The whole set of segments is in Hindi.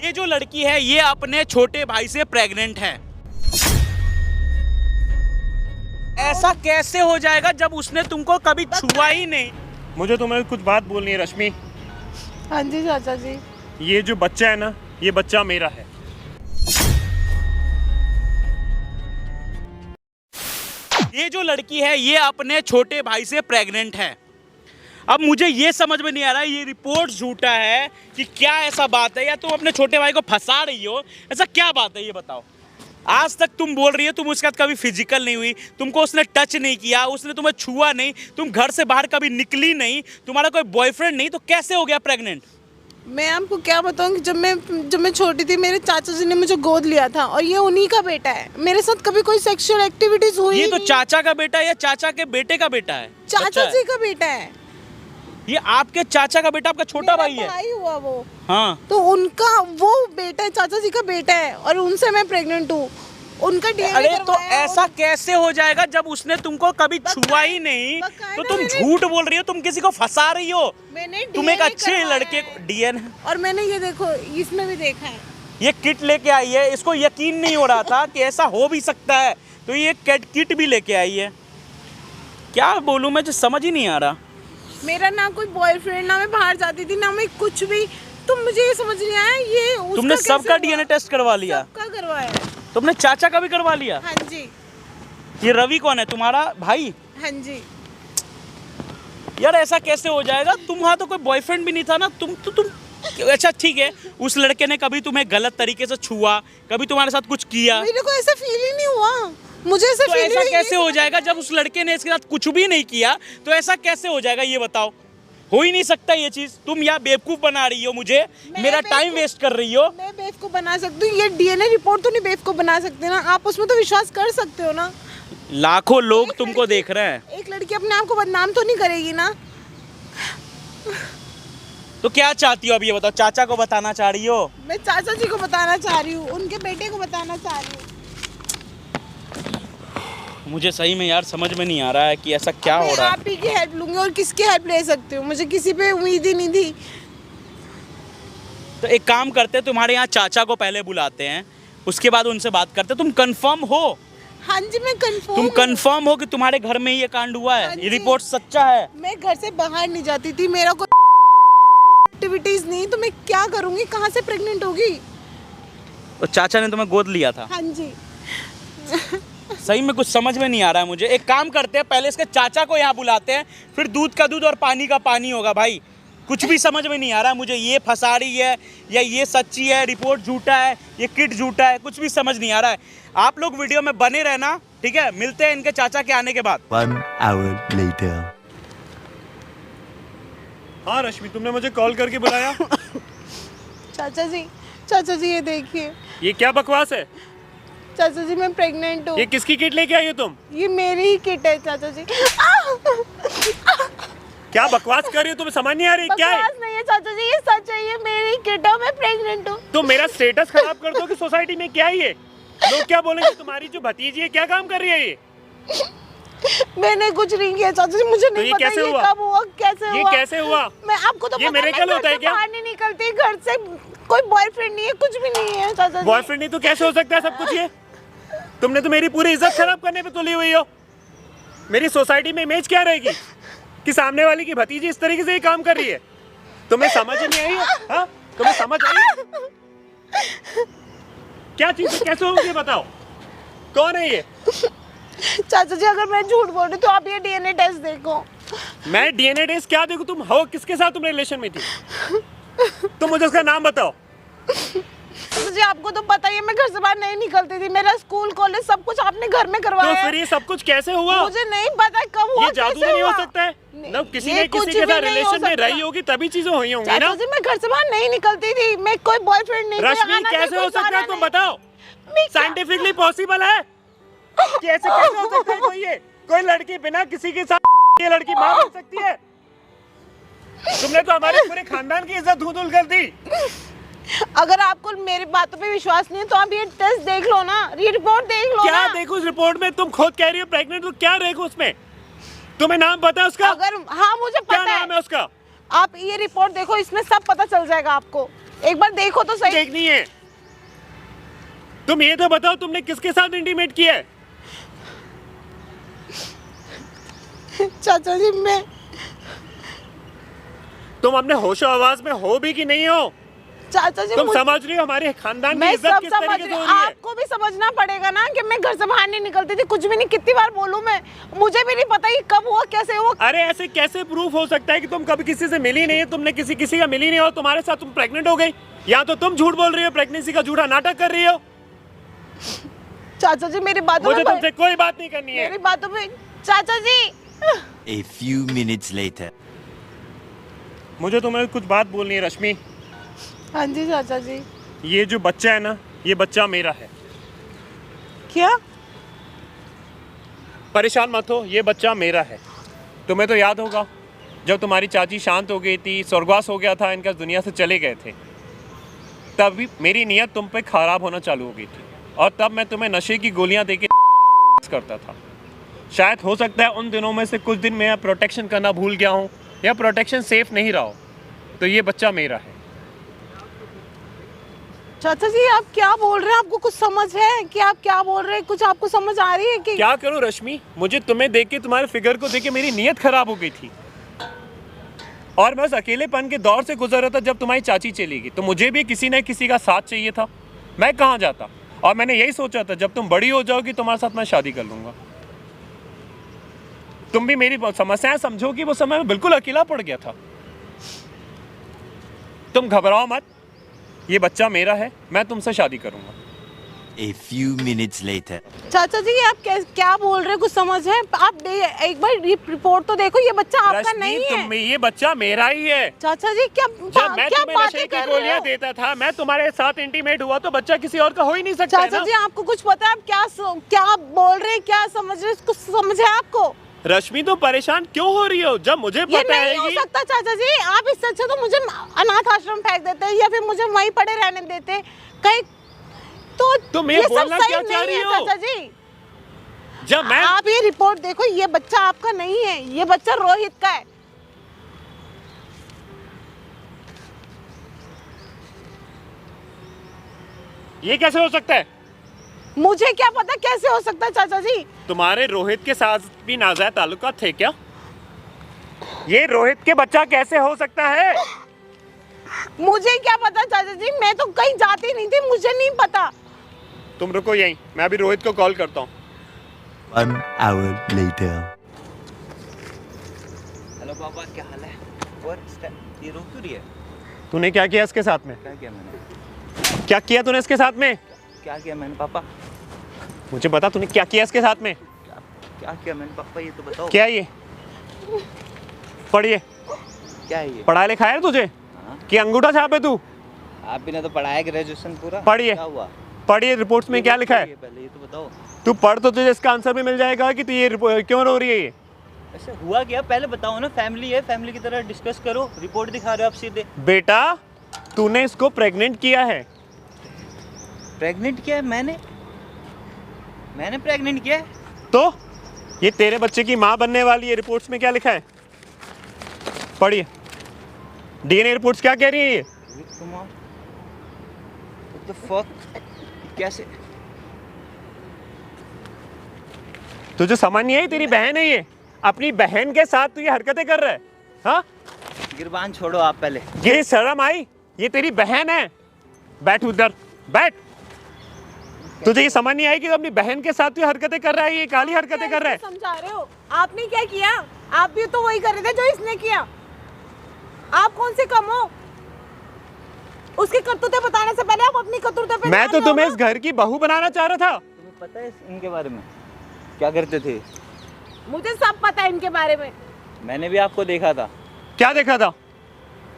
ये जो लड़की है ये अपने छोटे भाई से प्रेग्नेंट है। ऐसा कैसे हो जाएगा जब उसने तुमको कभी छुआ ही नहीं। मुझे तुम्हें कुछ बात बोलनी है रश्मि। हाँ जी चाचा जी। ये जो बच्चा है ना, ये बच्चा मेरा है। ये जो लड़की है ये अपने छोटे भाई से प्रेग्नेंट है। अब मुझे ये समझ में नहीं आ रहा है ये रिपोर्ट झूठा है कि क्या ऐसा बात है, या तुम अपने छोटे भाई को फंसा रही हो। ऐसा क्या बात है ये बताओ। आज तक तुम बोल रही हो तुम उसके साथ कभी फिजिकल नहीं हुई, तुमको उसने टच नहीं किया, उसने तुम्हें छुआ नहीं, तुम घर से बाहर कभी निकली नहीं, तुम्हारा कोई बॉयफ्रेंड नहीं, तो कैसे हो गया प्रेग्नेंट। मैं आपको क्या बताऊं कि जब मैं छोटी थी मेरे चाचा जी ने मुझे गोद लिया था और ये उन्हीं का बेटा है। मेरे साथ कभी कोई सेक्सुअल एक्टिविटीज हुई ये तो नहीं। चाचा का बेटा है या चाचा के बेटे का बेटा है? चाचा जी का बेटा है। ये आपके चाचा का बेटा आपका छोटा भाई है? भाई हुआ वो। हाँ तो उनका वो बेटा है, चाचा जी का बेटा है और उनसे मैं प्रेग्नेंट हूँ। उनका डीएनए अरे तो करवाया ऐसा कैसे हो जाएगा जब उसने तुमको कभी छुआ ही नहीं। तो तुम झूठ बोल रही हो, तुम किसी को फंसा रही हो। मैंने तुम एक DNA अच्छे करवाया लड़के को है। डीएनए और मैंने ये देखो इसमें भी देखा है। ये किट लेके आई है, इसको यकीन नहीं हो रहा था कि ऐसा हो भी सकता है, तो ये किट भी लेके आई है। क्या बोलूं मैं, जो समझ ही नहीं आ रहा। मेरा ना कोई बॉयफ्रेंड, ना मैं बाहर जाती थी, ना मैं कुछ भी। तुम मुझे ये समझ नहीं आया ये उसका तुमने कैसे सबका हुआ? डीएनए टेस्ट करवा लिया? सबका करवाया है। तुमने चाचा का भी करवा लिया? हाँ जी। ये रवि कौन है, तुम्हारा भाई? हाँ जी। यार ऐसा कैसे हो जाएगा, तुम्हारा तो कोई बॉयफ्रेंड भी नहीं था ना। तुम अच्छा ठीक है, उस लड़के ने कभी तुम्हें गलत तरीके से छुआ, कभी तुम्हारे साथ कुछ किया, मेरे को ऐसा फील ही नहीं हुआ। मुझे ऐसा तो फील ऐसा ही कैसे नहीं हो जाएगा जब उस लड़के ने इसके साथ कुछ भी नहीं किया? तो ऐसा कैसे हो जाएगा ये बताओ। हो ही नहीं सकता ये चीज। तुम यहाँ बेवकूफ बना रही हो मुझे, मेरा टाइम वेस्ट कर रही हो। मैं बेवकूफ बना सकती हूँ, ये डीएनए रिपोर्ट तो नहीं बेवकूफ बना सकते ना आप। उसमें तो विश्वास कर सकते हो ना। लाखों लोग तुमको देख रहे हैं। एक लड़की अपने आप को बदनाम तो नहीं करेगी ना। तो क्या चाहती हो अब ये बताओ। चाचा को बताना चाह रही हो? मैं चाचा जी को बताना चाह रही हूँ, उनके बेटे को बताना चाह रही हूँ। मुझे सही में यार समझ में नहीं आ रहा है कि ऐसा क्या हो रहा है। आप ही की हेल्प लूंगी और किसकी हेल्प ले सकती हूँ, मुझे किसी पे उम्मीद ही नहीं थी। तो एक काम करते हैं, तुम्हारे यहाँ चाचा को पहले बुलाते हैं, उसके बाद उनसे बात करते हैं। तुम कंफर्म हो? हाँ जी मैं कंफर्म। तुम कंफर्म हो कि तुम्हारे घर में ही ये कांड हुआ है? हाँ ये जी। रिपोर्ट सच्चा है? मैं घर से बाहर नहीं जाती थी, मेरा कोई एक्टिविटीज नहीं, तो मैं क्या करूँगी, कहाँ से प्रेग्नेंट होगी। तो चाचा ने तुम्हें गोद लिया था? हाँ जी। सही में कुछ समझ में नहीं आ रहा है मुझे। एक काम करते हैं, पहले इसके चाचा को यहाँ बुलाते हैं, फिर दूध का दूध और पानी का पानी होगा। भाई कुछ भी समझ में नहीं आ रहा है मुझे, ये फंसा रही है या ये सच्ची है, रिपोर्ट झूठा है, ये किट झूठा है, कुछ भी समझ नहीं आ रहा है। आप लोग वीडियो में बने रहना, ठीक है? मिलते हैं इनके चाचा के आने के बाद। 1 hour later. हाँ रश्मि, तुमने मुझे कॉल करके बुलाया। चाचा जी ये देखिए। ये क्या बकवास है? चाचा जी मैं प्रेग्नेंट हूँ। ये किसकी किट लेके आई हो तुम? ये मेरी ही किट है चाचा जी। क्या बकवास कर रही हो, तुम्हें समझ नहीं आ रही क्या है? बकवास नहीं है चाचा जी, ये सच है, ये मेरी किट है, मैं प्रेग्नेंट हूँ। तुम मेरा स्टेटस खराब कर दो कि सोसाइटी में। क्या है ये? लोग क्या बोलेंगे? तुम्हारी जो भतीजी है क्या काम कर रही है ये? मैंने कुछ नहीं किया चाचा जी, मुझे नहीं ये पता कैसे ये हुआ? कब हुआ, कैसे ये हुआ। कैसे हुआ? मैं आपको तो ये पता है, मिरेकल मैं होता है घर से क्या? बाहर नहीं निकलती, घर से कोई बॉयफ्रेंड नहीं है, कुछ भी नहीं है चाचा जी। बॉयफ्रेंड नहीं तो कैसे हो सकता है सब कुछ ये? तुमने तो मेरी पूरी इज्जत खराब करने पे तुली हुई हो। मेरी सोसाइटी में इमेज क्या रहेगी कि सामने वाली की भतीजी इस तरीके से ये काम कर रही है? तुम्हें समझ ही नहीं आई है? हाँ? तुम्हें समझ आई? क्या चीज है? कैसे होगी बताओ? कौन है ये? चाचा जी अगर मैं झूठ बोल रही तो आप ये डीएनए टेस्ट देखो। मैं डीएनए टेस्ट क्या देखूं? तुम हो किसके साथ तुम रिलेशन में थी? तुम मुझे उसका नाम बताओ। चाचा जी आपको तो पता ही है मैं घर से बाहर नहीं निकलती थी, मेरा स्कूल कॉलेज सब कुछ आपने घर में करवाया तो है। फिर ये सब कुछ कैसे हुआ? मुझे नहीं पता कब हुआ, ये जादू कैसे नहीं हो हुआ? सकता है? नहीं, मतलब किसी ये ने कुछ किसी के भी साथ नहीं हो रिलेशन में सकता। रही होगी तभी चीजें हुई होंगी ना। चाचा जी मैं घर से बाहर नहीं निकलती थी, मैं कोई बॉयफ्रेंड नहीं। रश्मि कैसे हो सकता है तुम बताओ? साइंटिफिकली पॉसिबल है? कैसे हो सकता है कोई लड़की बिना किसी के साथ ये लड़की मां बन सकती है? तुमने तो हमारे पूरे खानदान की इज्जत धूल कर दी। अगर आपको मेरी बातों पे विश्वास नहीं है तो आप ये टेस्ट देख लो ना, ये रिपोर्ट देख लो क्या ना। देखो उस रिपोर्ट में? तुम खुद कह रही हो प्रेग्नेंट, तो क्या रहेगा उसमें? तुम्हें नाम पता है उसका? अगर हाँ मुझे क्या पता नाम है उसका? आप ये रिपोर्ट देखो, इसमें सब पता चल जाएगा आपको। एक बार देखो तो सही। देखनी है। तुम ये तो बताओ तुमने किसके साथ इंटीमेट किया है? चाचा जी मैं, तुम अपने होशो आवाज में हो भी कि नहीं हो? चाचा जी तुम समझ रही हो हमारे खानदान की मैं इज्जत सब किस समझ तरीके रही से हूँ। हो रही है? आपको भी समझना पड़ेगा ना कि मैं घर से बाहर नहीं निकलती थी, कुछ भी नहीं। कितनी बार बोलूं मैं, मुझे भी नहीं पता ये कब हुआ कैसे हुआ। अरे ऐसे कैसे प्रूफ हो सकता है कि तुम कभी किसी से मिली नहीं है, तुमने किसी का मिली नहीं हो, तुम्हारे साथ तुम प्रेग्नेंट हो गई? या तो तुम झूठ बोल रही हो, प्रेगनेंसी का झूठा नाटक कर रही हो। चाचा जी मेरी बातों मुझे में तुमसे कोई बात नहीं करनी है। मेरी बातों में चाचा जी। A few minutes later. मुझे तुम्हें कुछ बात बोलनी है रश्मि। हाँ जी चाचा जी। ये जो बच्चा है ना, ये बच्चा मेरा है। क्या? परेशान मत हो, ये बच्चा मेरा है। तुम्हें तो याद होगा जब तुम्हारी चाची शांत हो गई थी, स्वर्गवास हो गया था, इनका दुनिया से चले गए थे, तभी मेरी नीयत तुम पे खराब होना चालू हो गई थी और तब मैं तुम्हें नशे की गोलियां देके करता था। शायद हो सकता है उन दिनों में से कुछ दिन मैं प्रोटेक्शन करना भूल गया हूँ या प्रोटेक्शन सेफ नहीं रहा हो, तो ये बच्चा मेरा है। चाचा जी आप क्या बोल रहे हैं? आपको कुछ समझ है कि आप क्या बोल रहे हैं? कुछ आपको समझ आ रही है कि क्या करूं रश्मि, मुझे तुम्हें देख के, तुम्हारे फिगर को देख के मेरी नीयत खराब हो गई थी और मैं उस अकेलेपन के दौर से गुजर रहा था जब तुम्हारी चाची चली गई, तो मुझे भी किसी न किसी का साथ चाहिए था। मैं कहाँ जाता? और मैंने यही सोचा था जब तुम बड़ी हो जाओगी तुम्हारे साथ मैं शादी कर लूंगा। तुम भी मेरी समस्याएं समझो कि वो समय में बिल्कुल अकेला पड़ गया था। तुम घबराओ मत, ये बच्चा मेरा है, मैं तुमसे शादी करूंगा। A few minutes later. चाचा जी आप क्या बोल रहे हैं? कुछ समझ है? आप एक बार रिपोर्ट तो देखो, ये बच्चा आपका रश्मि, नहीं है। ये बच्चा मेरा ही है। चाचा जी क्या जब मैं क्या तुम्हें बातें नशे की कर रहे गोलियां हो? देता था, मैं तुम्हारे साथ इंटीमेट हुआ, तो बच्चा किसी और का हो ही नहीं सकता है चाचा ना? जी आपको कुछ पता है? आप क्या बोल रहे हैं, क्या समझ रहे हैं? कुछ समझ है आपको? रश्मि तो परेशान क्यों हो रही हो जब मुझे ये पता है नहीं हो कि सकता चाचा जी। आप इससे अच्छा तो मुझे अनाथ आश्रम फेंक देते या फिर मुझे वहीं पड़े रहने देते कहीं। तो तुम ये सब बोलना सही क्या चाह नहीं रही है हो? चाचा जी। जब मैं आप ये रिपोर्ट देखो, ये बच्चा आपका नहीं है, ये बच्चा रोहित का है। ये कैसे हो सकता है? मुझे क्या पता कैसे हो सकता है चाचा जी। तुम्हारे रोहित के साथ भी नाजायज ताल्लुकात थे क्या? ये रोहित के बच्चा कैसे हो सकता है? मुझे क्या पता चाचा जी, मैं तो कहीं जाती नहीं थी, मुझे नहीं पता। तुम रुको यहीं, मैं अभी रोहित को कॉल करता हूँ। 1 hour later. हेलो पापा, क्या हाल है? और ये रो क्यों रही है? तूने क्या किया इसके साथ में? क्या किया मैंने? क्या किया तूने इसके साथ में? क्या किया मैंने पापा? मुझे बता, तूने क्या किया इसके साथ में? क्या किया मैंने पापा, ये तो बताओ। क्या है ये? पढ़िए। क्या है ये? पढ़ा लिखा है तुझे हाँ? कि अंगूठा छापे तू? आप भी ने तो पढ़ाया ग्रेजुएशन पूरा। पढ़िए। क्या हुआ? पढ़िए, रिपोर्ट्स में क्या लिखा है? पहले ये तो बताओ। तू पढ़ तो तुझे इसका आंसर भी मिल जाएगा कि तू ये क्यों रो रही है ये। ऐसे हुआ क्या पहले बताओ ना। फैमिली है, फैमिली की तरह डिस्कस करो। रिपोर्ट दिखा रहे हो आप सीधे। बेटा तूने इसको प्रेग्नेंट किया है। प्रेग्नेंट किया है मैंने प्रेग्नेंट किया है। तो ये तेरे बच्चे की माँ बनने वाली है। रिपोर्ट्स में क्या लिखा है? पढ़िए। डीएनए रिपोर्ट्स क्या कह रही है ये? Rohit Kumar, what the fuck? कैसे? तुझे समझ नहीं आई? तेरी बहन है ये, अपनी बहन के साथ तू ये हरकतें कर रहा है। हाँ, गिरबान छोड़ो आप पहले। ये शर्म आई? ये तेरी बहन है। बैठ उधर, बैठ। तुझे ये समझ नहीं आई कि तू अपनी बहन के साथ तू ये हरकतें कर रहा है? ये काली हरकतें कर रहा है। समझा रहे हो? आपने क्या किया? आप भी तो वही कर रहे थे जो इसने किया। आप कौन से कम हो? उसकी करतूतें बताने से पहले आप अपनी करतूतें पे मैं ध्यान तो दो तुम्हें ना। इस घर की बहू बनाना चाह रहा था। तुम्हें पता है इनके बारे में क्या करते थे? मुझे सब पता है इनके बारे में। मैंने भी आपको देखा था। क्या देखा था?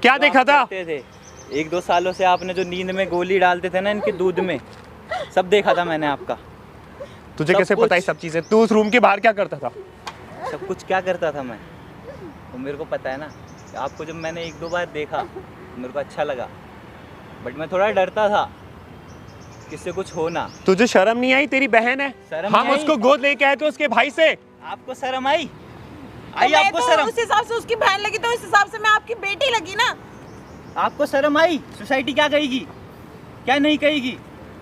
क्या जो देखा आप था? करते थे 1-2 सालों से आपने जो नींद में गोली डालते थे ना इनके दूध में, सब देखा था मैंने आपका। तुझे सब कैसे कुछ। पता है सब चीजें? तू उस रूम के बाहर क्या करता था? सब कुछ क्या करता था मैं, वो मेरे को पता है ना। आपको जब मैंने 1-2 बार देखा मेरे को अच्छा लगा, बट मैं थोड़ा डरता था किससे कुछ हो ना। तुझे शर्म नहीं आई? तेरी बहन है। शर्म हम नहीं आई? उसको गोद लेके आए थे उसके भाई से। आपको शर्म आई? तो आई मैं आपको तो शर्म? उस हिसाब से उसकी बहन लगी, तो उस हिसाब से मैं आपकी बेटी लगी ना। आपको शर्म आई? सोसाइटी क्या कहेगी, क्या नहीं कहेगी?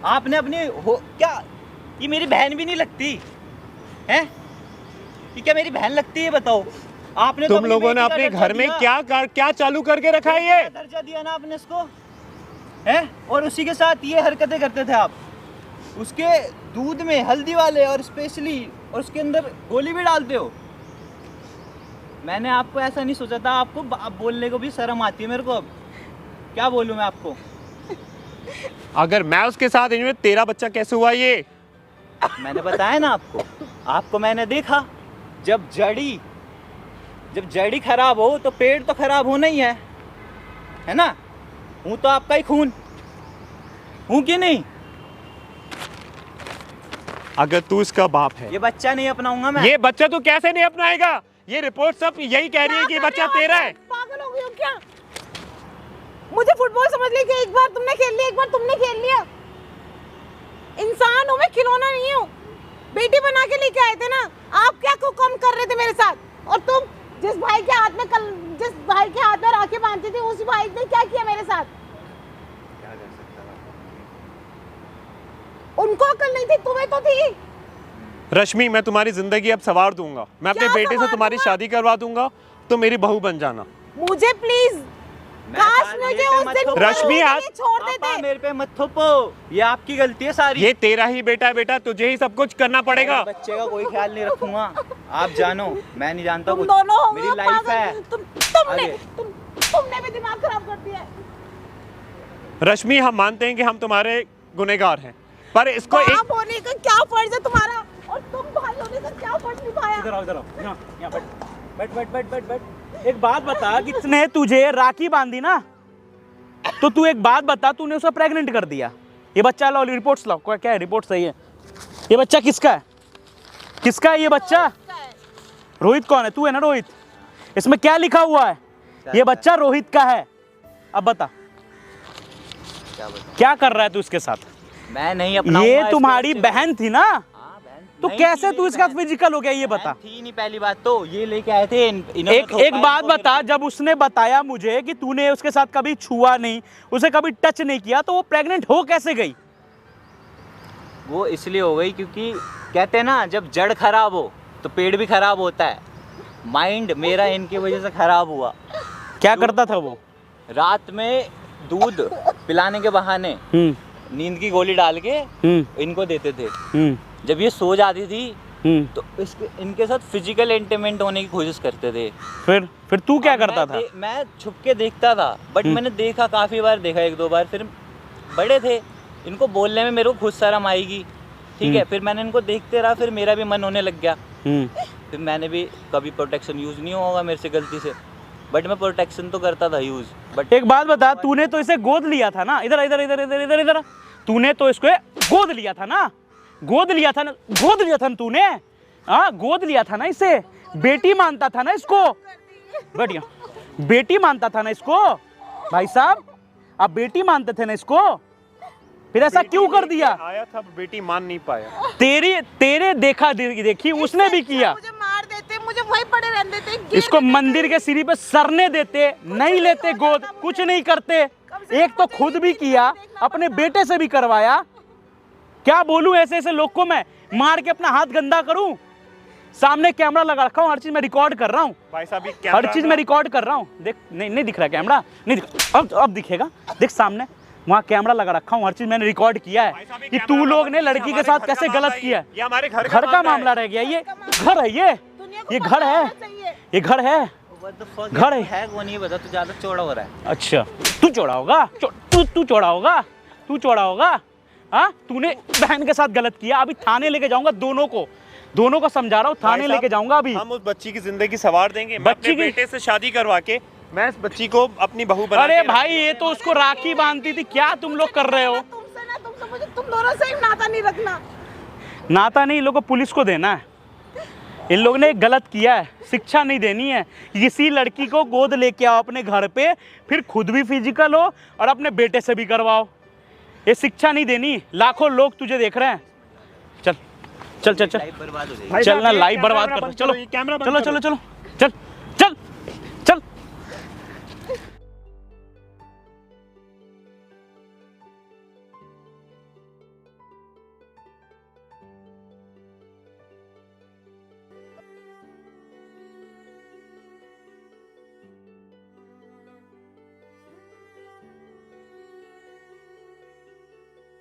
आपने अपनी हो क्या, ये मेरी बहन भी नहीं लगती है? ये क्या मेरी बहन लगती है बताओ? आपने तो तुम लोगों ने अपने घर में क्या चालू करके रखा है ये? दर्जा दिया ना आपने इसको, है? और उसी के साथ ये हरकतें करते थे आप। उसके दूध में हल्दी वाले और स्पेशली, और उसके अंदर गोली भी डालते हो। मैंने आपको ऐसा नहीं सोचा था। आपको बोलने को भी शर्म आती है मेरे को। अब क्या बोलूं मैं आपको? अगर मैं उसके साथ इनमें, तेरा बच्चा कैसे हुआ ये? मैंने बताया ना आपको मैंने देखा। जब जड़ी खराब हो तो पेड़ तो खराब होना ही है ना? हूँ तो आपका ही खून, हूँ कि नहीं? अगर तू इसका बाप है, ये बच्चा नहीं अपनाऊंगा मैं। ये बच्चा तू कैसे नहीं अपनाएगा? ये रिपोर्ट सब यही कह रही है कि बच्चा तेरा है। पागल हो गई हो क्या? मुझे फुटबॉल समझ लिया कि एक बार तुमने खेल लिया, एक बार तुमने खेल लिया। इंसान हूँ मैं, खिलौना नहीं हूँ। बेटी बना के लेके आए थे ना आप, क्या को कम कर रहे थे मेरे साथ? और तुम जिस भाई के हाथ में राखी बांधती थी, उसी भाई ने क्या किया मेरे साथ? उनको अकल नहीं थी, तुम्हें तो थी। रश्मि, मैं तुम्हारी जिंदगी अब संवार दूंगा। मैं अपने क्या बेटे से संवार तुम्हारी दूंगा? शादी करवा दूंगा, तो मेरी बहू बन जाना। मुझे प्लीज, काश मुझे उस दिन रश्मि, आज छोड़ पापा देते। मेरे पे मत थोपो, ये आपकी गलती है सारी। ये तेरा ही बेटा है बेटा, तुझे ही सब कुछ करना पड़ेगा। मेरे बच्चे का कोई ख्याल नहीं रखूंगा। आप जानो, मैं नहीं जानता तुम कुछ। दोनों हो मेरी गए लाइफ पागल। है। तुमने आगे। तुमने भी दिमाग खराब कर दिया है। रश्मि, हम मानते हैं कि हम तुम्हारे गुनहगार हैं, पर इसको बाप होने का क्या फर्ज है तुम्हारा, और तुम भाई होने का क्या फर्ज निभाया? इधर आओ यहाँ बैठ। एक बात बता, किसने तुझे राखी बांधी ना, तो तू एक बात बता, तूने उसे प्रेग्नेंट कर दिया। ये बच्चा लाओ, रिपोर्ट्स लाओ। क्या है? रिपोर्ट सही है। ये बच्चा किसका है? किसका है ये बच्चा? रोहित कौन है? तू है ना रोहित? इसमें क्या लिखा हुआ है? ये बच्चा रोहित का है। अब बता क्या कर रहा है तू इसके साथ? मैं नहीं अपनाऊंगा। ये इसको तुम्हारी ऐसे। बहन थी ना, हाँ, बहन। तो नहीं कैसे थी तू मेरी इसका बहन। फिजिकल हो गया ये बता। बहन थी नहीं पहली बात तो, ये लेके आए थे इन्होंने एक थोपा बात इनको बता, जब उसने बताया मुझे कि तूने उसके साथ कभी छुआ नहीं, उसे कभी टच नहीं किया, तो वो प्रेग्नेंट हो कैसे गई? वो इसलिए हो गई क्योंकि कहते हैं ना, जब जड़ खराब हो तो पेड़ भी खराब होता है। माइंड मेरा इनकी वजह से खराब हुआ। क्या करता था वो? रात में दूध पिलाने के बहाने नींद की गोली डाल के इनको देते थे। जब ये सो जाती थी तो इनके साथ फिजिकल इंटीमेंट होने की कोशिश करते थे। फिर तू क्या करता था? मैं छुप के देखता था, बट मैंने देखा, काफ़ी बार देखा, 1-2 बार। फिर बड़े थे, इनको बोलने में मेरे को खुद शर्म आएगी, ठीक है। फिर मैंने इनको देखते रहा, फिर मेरा भी मन होने लग गया। फिर मैंने भी कभी प्रोटेक्शन यूज़ नहीं होगा मेरे से गलती से, बट मैं प्रोटेक्शन तो करता था यूज़। बट एक बात बता, तूने तो इसे गोद लिया था ना? इधर इधर इधर इधर इधर इधर तूने तो इसको गोद लिया था ना? गोद लिया था ना तूने? हाँ, गोद लिया था ना इसे। बेटी मानता था ना इसको? बढ़िया, बेटी मानता था ना इसको? भाई साहब, आप बेटी मानते थे ना इसको? फिर ऐसा क्यों कर दिया? आया था, बेटी मान नहीं पाया। तेरे देखी उसने भी किया। मुझे मार देते, मुझे वहीं पड़े रहने देते, गिर इसको देते, मंदिर के सीढ़ी पे सरने देते, नहीं लेते गोद, कुछ नहीं करते। एक तो खुद भी किया, अपने बेटे से भी करवाया। क्या बोलूं ऐसे लोग को? मैं मार के अपना हाथ गंदा करूं? सामने कैमरा लगा रखा हूं, हर चीज मैं रिकॉर्ड कर रहा हूं। भाई साहब, हर चीज मैं रिकॉर्ड कर रहा हूं। देख, नहीं दिख रहा कैमरा? नहीं दिख, अब दिखेगा। देख सामने वहाँ कैमरा लगा रखा हूँ, हर चीज मैंने रिकॉर्ड किया है कि तू लोग ने लड़की के साथ कैसे गलत किया है। ये हमारे घर का मामला रह गया। ये घर है, ये घर है, ये घर है, घर है कौन ये बता? तू ज़्यादा चौड़ा हो रहा है। अच्छा, तू चौड़ा होगा? तू चौड़ा होगा? तू चौड़ा होगा? हाँ, तूने बहन के साथ गलत किया। अभी थाने लेके जाऊंगा दोनों को समझा रहा हूँ, थाने लेके जाऊंगा अभी। हम उस बच्ची की जिंदगी संवार देंगे। बच्ची के बेटे से शादी करवा के मैं इस बच्ची को अपनी बहू बना अरे के भाई, ये तो उसको राखी बांधती थी। क्या तुम लोग कर रहे हो? तुमसे मुझे तुम दोनों से ही नाता नहीं रखना। नाता नहीं, इन लोगों को पुलिस को देना है। इन लोगों ने गलत किया है, शिक्षा नहीं देनी है। किसी लड़की को गोद लेके आओ अपने घर पे, फिर खुद भी फिजिकल हो और अपने बेटे से भी करवाओ। ये शिक्षा नहीं देनी। लाखों लोग तुझे देख रहे हैं। चल चल चल चल, लाइफ बर्बाद हो जाएगी। चलना, लाइव बर्बाद कर। चलो कैमरा चलो चलो चलो।